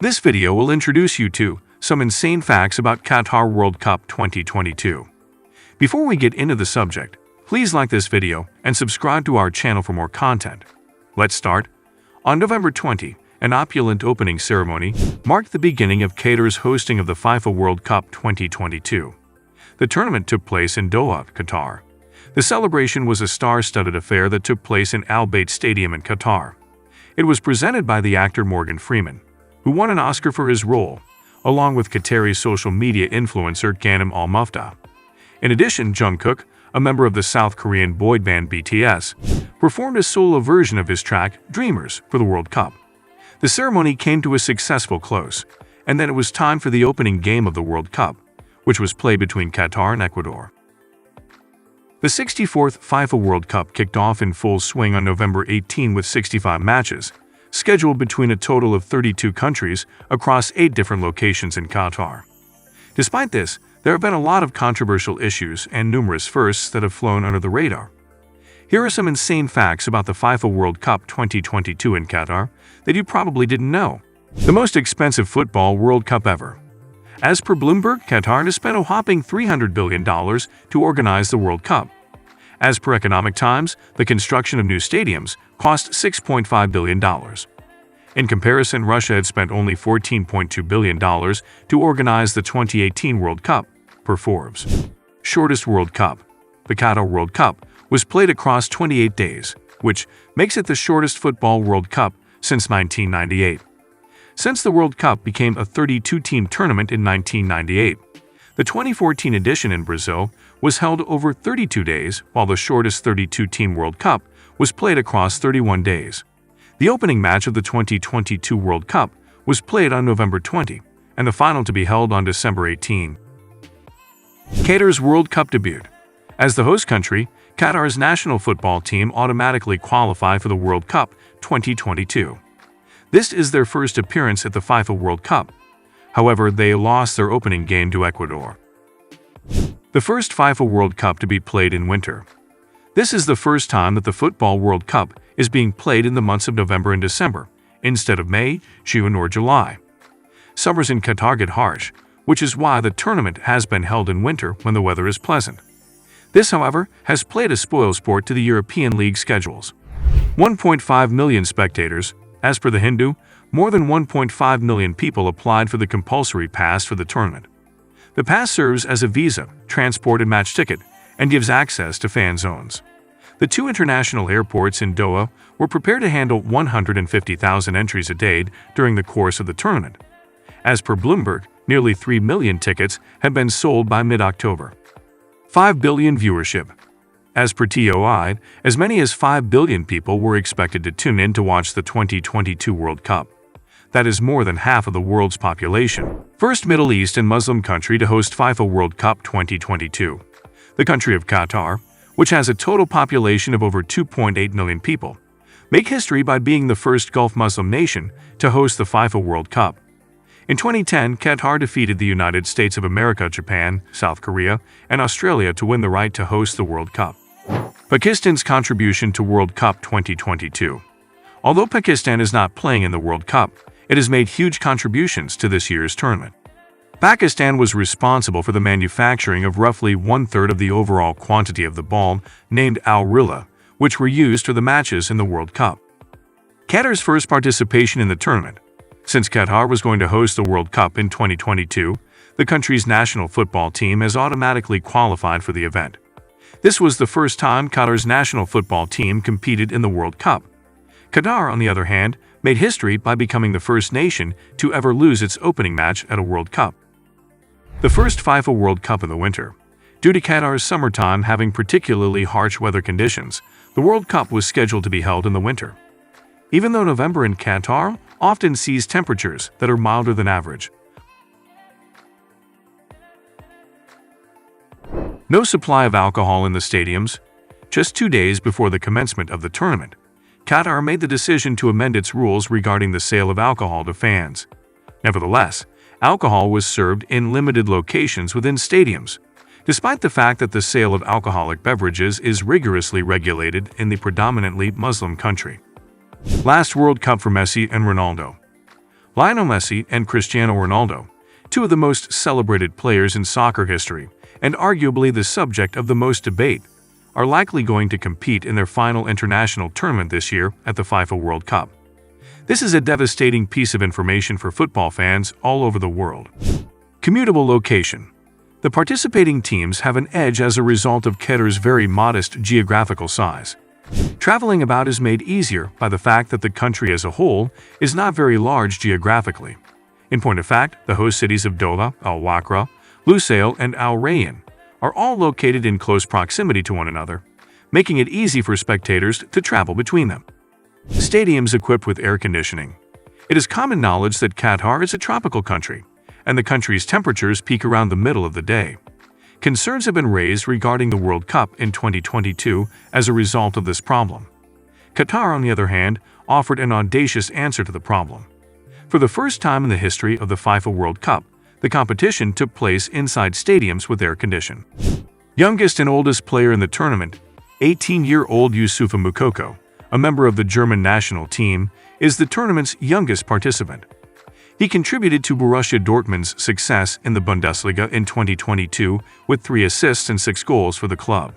This video will introduce you to some insane facts about Qatar World Cup 2022. Before we get into the subject, please like this video and subscribe to our channel for more content. Let's start. On November 20, an opulent opening ceremony marked the beginning of Qatar's hosting of the FIFA World Cup 2022. The tournament took place in Doha, Qatar. The celebration was a star-studded affair that took place in Al Bayt Stadium in Qatar. It was presented by the actor Morgan Freeman, who won an Oscar for his role, along with Qatari social media influencer Ghanem Al-Mufta. In addition, Jungkook, a member of the South Korean boy band BTS, performed a solo version of his track Dreamers for the World Cup. The ceremony came to a successful close, and then it was time for the opening game of the World Cup, which was played between Qatar and Ecuador. The 64th FIFA World Cup kicked off in full swing on November 18 with 65 matches, scheduled between a total of 32 countries across 8 different locations in Qatar. Despite this, there have been a lot of controversial issues and numerous firsts that have flown under the radar. Here are some insane facts about the FIFA World Cup 2022 in Qatar that you probably didn't know. The most expensive football World Cup ever. As per Bloomberg, Qatar has spent a whopping $300 billion to organize the World Cup. As per Economic Times, the construction of new stadiums cost $6.5 billion. In comparison, Russia had spent only $14.2 billion to organize the 2018 World Cup, per Forbes. Shortest World Cup. The Qatar World Cup was played across 28 days, which makes it the shortest football World Cup since 1998. Since the World Cup became a 32-team tournament in 1998, the 2014 edition in Brazil was held over 32 days, while the shortest 32-team World Cup was played across 31 days. The opening match of the 2022 World Cup was played on November 20, and the final to be held on December 18. Qatar's World Cup debut. As the host country, Qatar's national football team automatically qualified for the World Cup 2022. This is their first appearance at the FIFA World Cup. However, they lost their opening game to Ecuador. The first FIFA World Cup to be played in winter. This is the first time that the Football World Cup is being played in the months of November and December, instead of May, June, or July. Summers in Qatar get harsh, which is why the tournament has been held in winter when the weather is pleasant. This, however, has played a spoilsport to the European League schedules. 1.5 million spectators. As per The Hindu, more than 1.5 million people applied for the compulsory pass for the tournament. The pass serves as a visa, transport and match ticket, and gives access to fan zones. The 2 international airports in Doha were prepared to handle 150,000 entries a day during the course of the tournament. As per Bloomberg, nearly 3 million tickets had been sold by mid-October. 5 billion viewership. As per TOI, as many as 5 billion people were expected to tune in to watch the 2022 World Cup. That is more than half of the world's population. First Middle East and Muslim country to host FIFA World Cup 2022. The country of Qatar, which has a total population of over 2.8 million people, make history by being the first Gulf Muslim nation to host the FIFA World Cup. In 2010, Qatar defeated the United States of America, Japan, South Korea, and Australia to win the right to host the World Cup. Pakistan's contribution to World Cup 2022. Although Pakistan is not playing in the World Cup, it has made huge contributions to this year's tournament. Pakistan was responsible for the manufacturing of roughly 1/3 of the overall quantity of the ball named Al-Rilla, which were used for the matches in the World Cup. Qatar's first participation in the tournament. Since Qatar was going to host the World Cup in 2022, the country's national football team has automatically qualified for the event. This was the first time Qatar's national football team competed in the World Cup. Qatar, on the other hand, made history by becoming the first nation to ever lose its opening match at a World Cup. The first FIFA World Cup in the winter. Due to Qatar's summertime having particularly harsh weather conditions, the World Cup was scheduled to be held in the winter. Even though November in Qatar often sees temperatures that are milder than average. No supply of alcohol in the stadiums. Just 2 days before the commencement of the tournament, Qatar made the decision to amend its rules regarding the sale of alcohol to fans. Nevertheless, alcohol was served in limited locations within stadiums, despite the fact that the sale of alcoholic beverages is rigorously regulated in the predominantly Muslim country. Last World Cup for Messi and Ronaldo. Lionel Messi and Cristiano Ronaldo, two of the most celebrated players in soccer history, and arguably the subject of the most debate, are likely going to compete in their final international tournament this year at the FIFA World Cup. This is a devastating piece of information for football fans all over the world. Commutable location. The participating teams have an edge as a result of Qatar's very modest geographical size. Traveling about is made easier by the fact that the country as a whole is not very large geographically. In point of fact, the host cities of Doha, Al Wakra, Lusail, and Al Rayyan are all located in close proximity to one another, making it easy for spectators to travel between them. Stadiums equipped with air conditioning. It is common knowledge that Qatar is a tropical country, and the country's temperatures peak around the middle of the day. Concerns have been raised regarding the World Cup in 2022 as a result of this problem. Qatar, on the other hand, offered an audacious answer to the problem. For the first time in the history of the FIFA World Cup, the competition took place inside stadiums with air conditioning. Youngest and oldest player in the tournament, 18-year-old Youssoufa Moukoko, a member of the German national team, is the tournament's youngest participant. He contributed to Borussia Dortmund's success in the Bundesliga in 2022 with 3 assists and 6 goals for the club.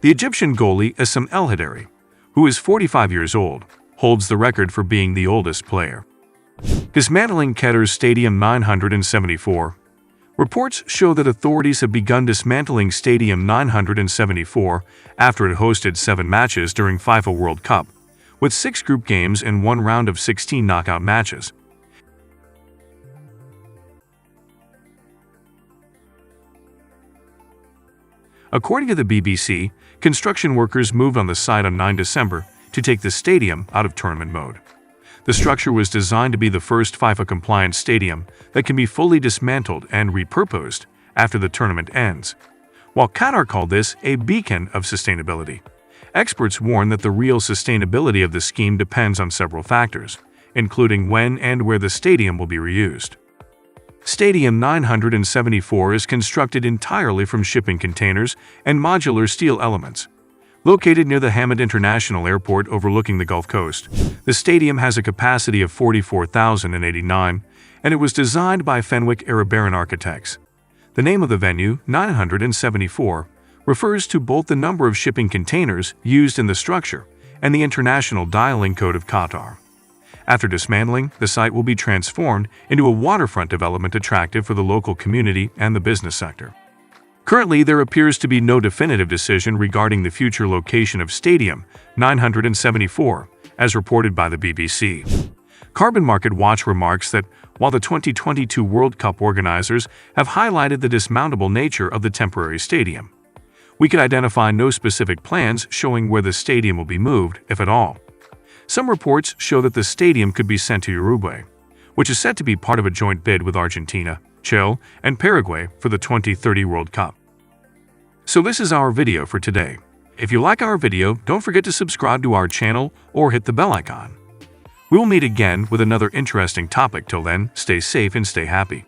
The Egyptian goalie Essam El Hadary, who is 45 years old, holds the record for being the oldest player. Dismantling Qatar's Stadium 974. Reports show that authorities have begun dismantling Stadium 974 after it hosted 7 matches during FIFA World Cup, with 6 group games and 1 round of 16 knockout matches. According to the BBC, construction workers moved on the site on 9 December to take the stadium out of tournament mode. The structure was designed to be the first FIFA-compliant stadium that can be fully dismantled and repurposed after the tournament ends. While Qatar called this a beacon of sustainability, experts warn that the real sustainability of the scheme depends on several factors, including when and where the stadium will be reused. Stadium 974 is constructed entirely from shipping containers and modular steel elements. Located near the Hamad International Airport overlooking the Gulf Coast, the stadium has a capacity of 44,089, and it was designed by Fenwick Arabaran Architects. The name of the venue, 974, refers to both the number of shipping containers used in the structure and the International Dialing Code of Qatar. After dismantling, the site will be transformed into a waterfront development attractive for the local community and the business sector. Currently, there appears to be no definitive decision regarding the future location of Stadium 974, as reported by the BBC. Carbon Market Watch remarks that while the 2022 World Cup organizers have highlighted the dismountable nature of the temporary stadium, we could identify no specific plans showing where the stadium will be moved, if at all. Some reports show that the stadium could be sent to Uruguay, which is set to be part of a joint bid with Argentina, Chile, and Paraguay for the 2030 World Cup. So this is our video for today. If you like our video, don't forget to subscribe to our channel or hit the bell icon. We will meet again with another interesting topic. Till then, stay safe and stay happy.